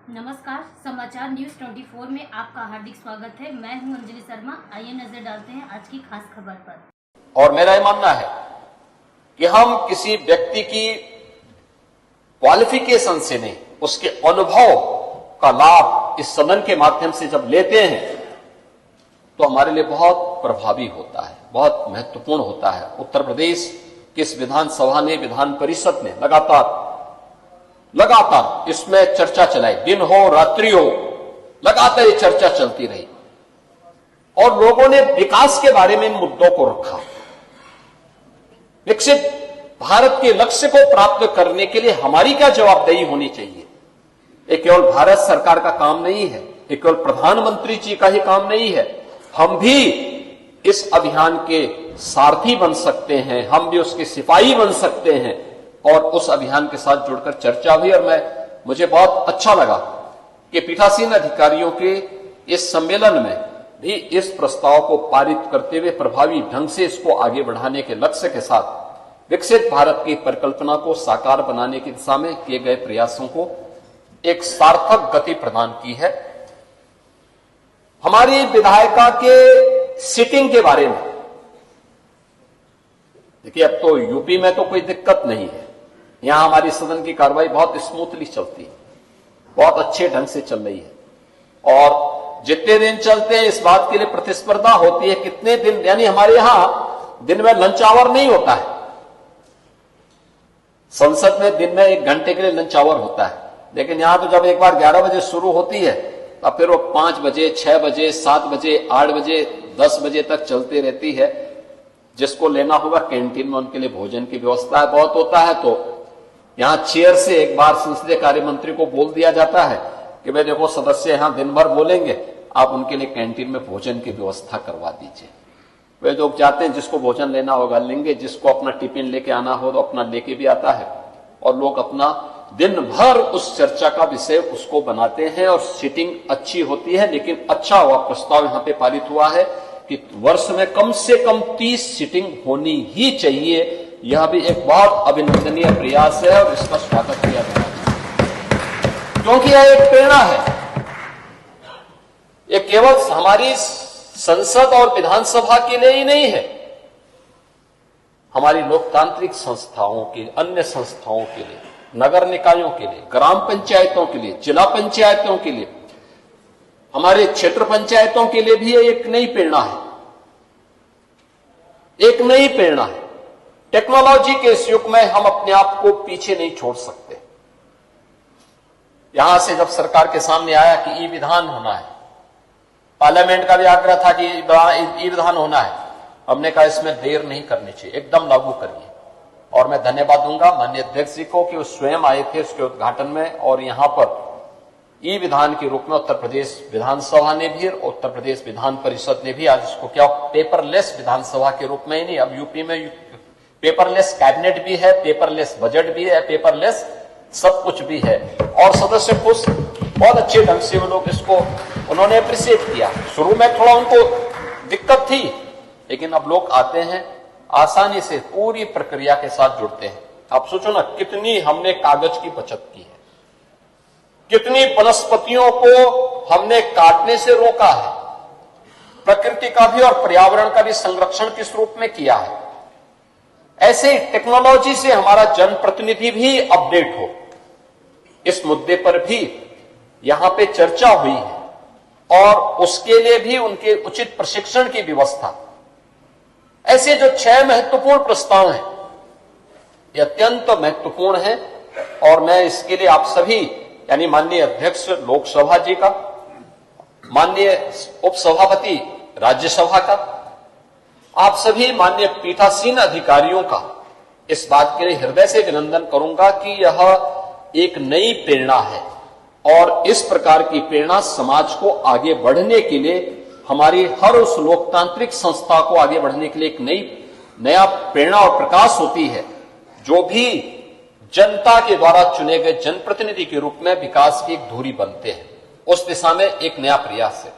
नमस्कार, समाचार न्यूज 24 में आपका हार्दिक स्वागत है। मैं हूं अंजलि शर्मा। आइए नजर डालते हैं आज की खास खबर पर। और मेरा यह मानना है कि हम किसी व्यक्ति की क्वालिफिकेशन से नहीं, उसके अनुभव का लाभ इस सदन के माध्यम से जब लेते हैं तो हमारे लिए बहुत प्रभावी होता है, बहुत महत्वपूर्ण होता है। उत्तर प्रदेश की इस विधानसभा ने, विधान परिषद ने लगातार इसमें चर्चा चलाई, दिन हो रात्रि हो, लगातार ये चर्चा चलती रही और लोगों ने विकास के बारे में इन मुद्दों को रखा। विकसित भारत के लक्ष्य को प्राप्त करने के लिए हमारी क्या जवाबदेही होनी चाहिए? ये केवल भारत सरकार का काम नहीं है, ये केवल प्रधानमंत्री जी का ही काम नहीं है। हम भी इस अभियान के सारथी बन सकते हैं, हम भी उसके सिपाही बन सकते हैं। और उस अभियान के साथ जुड़कर चर्चा हुई और मुझे बहुत अच्छा लगा कि पीठासीन अधिकारियों के इस सम्मेलन में भी इस प्रस्ताव को पारित करते हुए प्रभावी ढंग से इसको आगे बढ़ाने के लक्ष्य के साथ विकसित भारत की परिकल्पना को साकार बनाने की दिशा में किए गए प्रयासों को एक सार्थक गति प्रदान की है। हमारी विधायिका के सिटिंग के बारे में देखिए, अब तो यूपी में तो कोई दिक्कत नहीं है, यहां हमारी सदन की कार्रवाई बहुत स्मूथली चलती है, बहुत अच्छे ढंग से चल रही है। और जितने दिन चलते हैं इस बात के लिए प्रतिस्पर्धा होती है कितने दिन, यानी हमारे यहां दिन में लंच आवर नहीं होता है। संसद में दिन में 1 घंटे के लिए लंच आवर होता है, लेकिन यहां तो जब एक बार 11 बजे शुरू होती है तब फिर वो 5 बजे, 6 बजे, 7 बजे, 8 बजे, 10 बजे तक चलती रहती है। जिसको लेना होगा कैंटीन में उनके लिए भोजन की व्यवस्था है, बहुत होता है तो यहां चेयर से एक बार संसदीय कार्य मंत्री को बोल दिया जाता है कि भाई देखो, सदस्य यहां दिन भर बोलेंगे, आप उनके लिए कैंटीन में भोजन की व्यवस्था करवा दीजिए। वे लोग जाते हैं, जिसको भोजन लेना होगा लेंगे, जिसको अपना टिफिन लेके आना हो तो अपना लेके भी आता है और लोग अपना दिन भर उस चर्चा का विषय उसको बनाते हैं और सीटिंग अच्छी होती है। लेकिन अच्छा हुआ प्रस्ताव यहां पे पारित हुआ है कि वर्ष में कम से कम 30 सीटिंग होनी ही चाहिए। यह भी एक बहुत अभिनंदनीय प्रयास है और इसका स्वागत किया जाना चाहिए, क्योंकि यह एक प्रेरणा है। यह केवल हमारी संसद और विधानसभा के लिए ही नहीं है, हमारी लोकतांत्रिक संस्थाओं के, अन्य संस्थाओं के लिए, नगर निकायों के लिए, ग्राम पंचायतों के लिए, जिला पंचायतों के लिए, हमारे क्षेत्र पंचायतों के लिए भी एक नई प्रेरणा है, एक नई प्रेरणा है। टेक्नोलॉजी के इस युग में हम अपने आप को पीछे नहीं छोड़ सकते। यहां से जब सरकार के सामने आया कि ई विधान होना है, पार्लियामेंट का भी आग्रह था कि ई विधान होना है, हमने कहा इसमें देर नहीं करनी चाहिए, एकदम लागू करिए। और मैं धन्यवाद दूंगा माननीय अध्यक्ष जी को कि वो स्वयं आए थे उसके उद्घाटन में, और यहां पर ई विधान के रूप में उत्तर प्रदेश विधानसभा ने भी और उत्तर प्रदेश विधान परिषद ने भी आज इसको क्या पेपरलेस विधानसभा के रूप में ही नहीं, अब यूपी में पेपरलेस कैबिनेट भी है, पेपरलेस बजट भी है, पेपरलेस सब कुछ भी है। और सदस्य खुश, बहुत अच्छे ढंग से वो लोग इसको उन्होंने अप्रिशिएट किया। शुरू में थोड़ा उनको दिक्कत थी, लेकिन अब लोग आते हैं, आसानी से पूरी प्रक्रिया के साथ जुड़ते हैं। आप सोचो ना, कितनी हमने कागज की बचत की है, कितनी वनस्पतियों को हमने काटने से रोका है, प्रकृति का भी और पर्यावरण का भी संरक्षण किस रूप में किया है। ऐसे टेक्नोलॉजी से हमारा जनप्रतिनिधि भी अपडेट हो, इस मुद्दे पर भी यहां पे चर्चा हुई है और उसके लिए भी उनके उचित प्रशिक्षण की व्यवस्था। ऐसे जो 6 महत्वपूर्ण प्रस्ताव हैं, ये अत्यंत महत्वपूर्ण है और मैं इसके लिए आप सभी, यानी माननीय अध्यक्ष लोकसभा जी का, माननीय उपसभापति राज्यसभा का, आप सभी माननीय पीठासीन अधिकारियों का इस बात के लिए हृदय से अभिनंदन करूंगा कि यह एक नई प्रेरणा है और इस प्रकार की प्रेरणा समाज को आगे बढ़ने के लिए, हमारी हर उस लोकतांत्रिक संस्था को आगे बढ़ने के लिए एक नया प्रेरणा और प्रकाश होती है, जो भी जनता के द्वारा चुने गए जनप्रतिनिधि के रूप में विकास की एक धुरी बनते हैं। उस दिशा में एक नया प्रयास है।